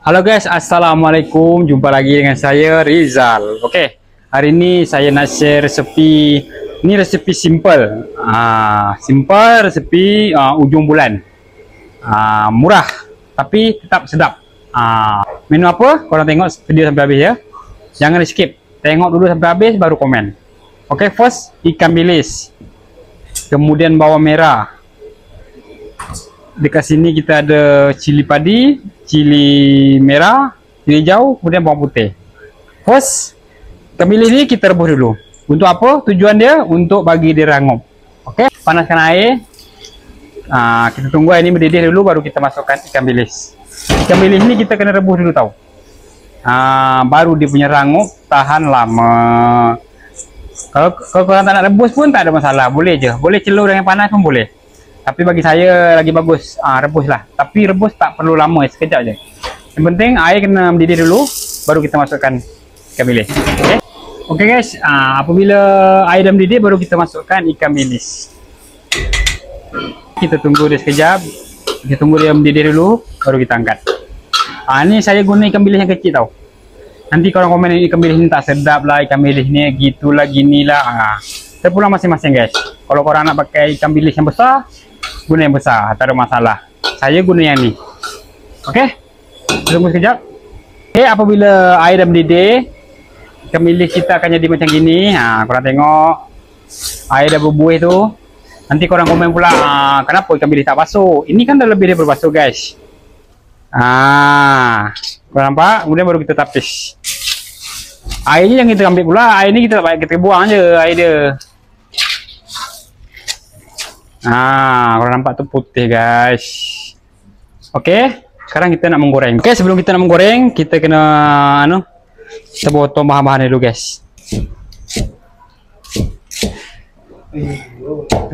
Halo guys, assalamualaikum. Jumpa lagi dengan saya Rizal. Oke, hari ini saya nak share resepi. Ini resepi simple. Simple resepi ujung bulan. Murah tapi tetap sedap. Menu apa? Korang tengok video sampai habis ya. Jangan di skip. Tengok dulu sampai habis baru komen. Oke, first ikan bilis. Kemudian bawang merah. Dekat sini kita ada cili padi, cili merah, cili hijau, kemudian bawang putih. First, ikan bilis ni kita rebus dulu. Untuk apa? Tujuan dia untuk bagi dia rangup. Okey, panaskan air. Kita tunggu air ni mendidih dulu baru kita masukkan ikan bilis. Ikan bilis ni kita kena rebus dulu tahu. Baru dia punya rangup tahan lama. Kalau korang tak nak rebus pun tak ada masalah, boleh je. Boleh celur dengan panas pun boleh. Tapi bagi saya lagi bagus rebus lah. Tapi rebus tak perlu lama, sekejap je. Yang penting air kena mendidih dulu baru kita masukkan ikan bilis. Okey. Okey guys, apabila air dah mendidih baru kita masukkan ikan bilis. Kita tunggu dia sekejap. Kita tunggu dia mendidih dulu baru kita angkat. Ni saya guna ikan bilis yang kecil tau. Nanti korang komen ikan bilis ni tak sedap lah, ikan bilis ni gitulah ginilah. Terpulang masing-masing guys. Kalau korang nak pakai ikan bilis yang besar, guna yang besar, tak ada masalah. Saya guna yang ni. Okey, tunggu sekejap. Okey, apabila air dah mendidih, ikan bilis kita akan jadi macam gini. Korang tengok air dah berbuih tu. Nanti korang komen pula, kenapa ikan bilis tak basuh? Ini kan dah lebih daripada basuh guys. Korang nampak? Kemudian baru kita tapis. Airnya yang kita ambil pula, air ni kita tak payah, kita buang je air dia. Korang nampak tu putih guys. Okey, sekarang kita nak menggoreng. Okey, sebelum kita nak menggoreng, kita kena kita potong bahan-bahan dulu guys.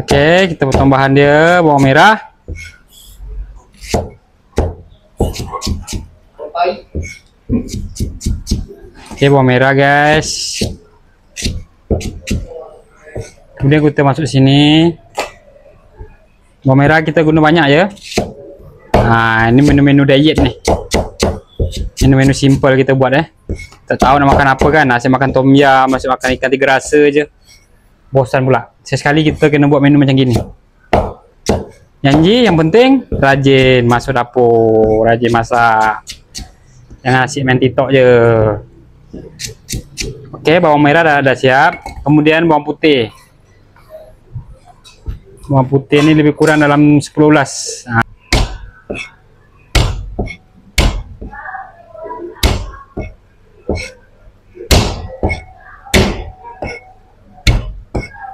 Okey, kita potong bahan dia, bawang merah. Okey, bawang merah guys. Kemudian kita masuk sini. Bawang merah kita guna banyak ya. Ini menu-menu diet nih. Menu-menu simple kita buat Tak tahu nak makan apa kan. Asyik makan tom yum, asyik makan ikan tiga rasa je. Bosan pula. Sesekali kita kena buat menu macam gini. Yang penting rajin masuk dapur, rajin masak. Jangan asyik main TikTok je. Okey, bawang merah dah siap. Kemudian bawang putih. Bawang putih ni lebih kurang dalam 10 ulas.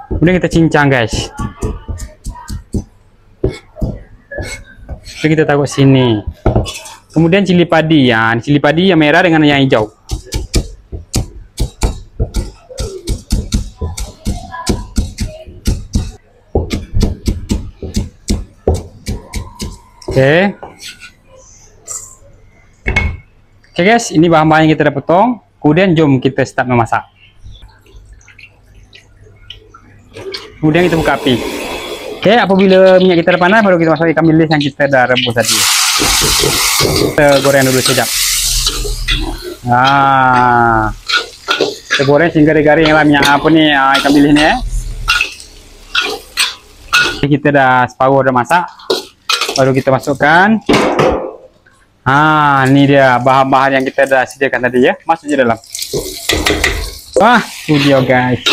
Kemudian kita cincang guys. Kemudian kita taruh sini. Kemudian cili padi. Cili padi yang merah dengan yang hijau. Oke guys, ini bahan-bahan yang kita dah potong. Kemudian jom kita start memasak. Kemudian kita buka api. Oke, apabila minyak kita dah panas, baru kita masuk ikan bilis yang kita dah rebus tadi. Kita goreng dulu sekejap. Kita goreng sehingga dia garing lah minyak ikan bilis ni. Kita dah separuh dah masak. Baru kita masukkan. Ni dia bahan-bahan yang kita dah sediakan tadi ya. Masuk je dalam. Itu dia guys.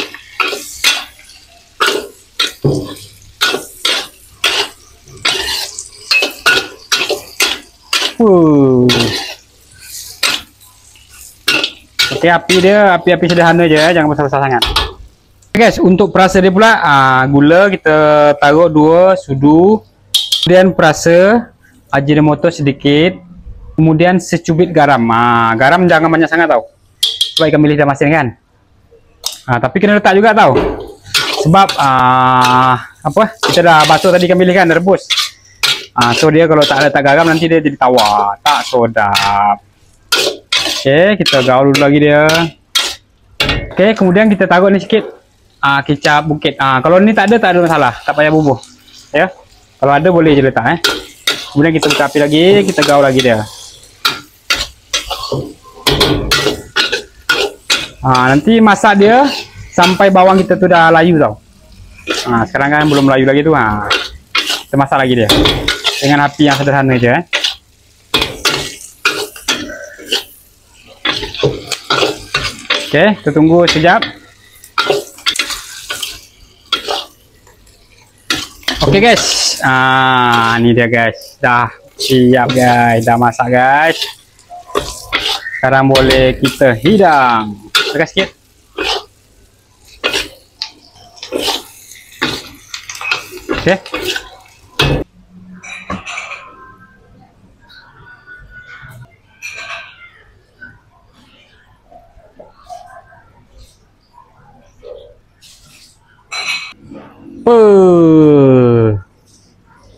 Okey, api sederhana je, jangan besar-besar sangat. Okay, guys, untuk perasa dia pula, gula kita taruh 2 sudu. Kemudian perasa Ajinomoto sedikit. Kemudian secubit garam. Garam jangan banyak sangat tau. Sebab ikan bilis dah masin kan. Tapi kena letak juga tau. Sebab kita dah basuh tadi ikan bilis kan, dah rebus. So dia kalau tak letak garam nanti dia jadi tawar, tak sedap. Okey, kita gaul dulu lagi dia. Okey, kemudian kita taruh ni sikit kicap bukit. Kalau ni tak ada masalah, tak payah bubuh. Ya. Kalau ada boleh je letak. Kemudian kita buka api lagi, kita gaul lagi dia. Nanti masak dia sampai bawang kita tuh udah layu tau. Sekarang kan belum layu lagi tuh. Kita masak lagi dia dengan api yang sederhana aja. Oke, kita tunggu sekejap. Oke guys, ini dia guys, dah siap guys, dah masak guys. Sekarang boleh kita hidang. Tegas sikit. Oke.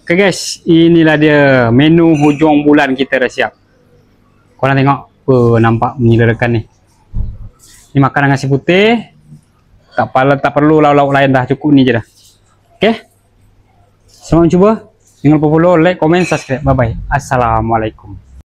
Oke guys, inilah dia menu hujung bulan kita dah siap. Korang tengok, nampak menyilerakan ni. Ini makan nasi putih. Tak perlu lauk-lauk lain dah, cukup ni je dah. Oke. Selamat mencuba. Jangan lupa follow, like, komen, subscribe. Bye bye. Assalamualaikum.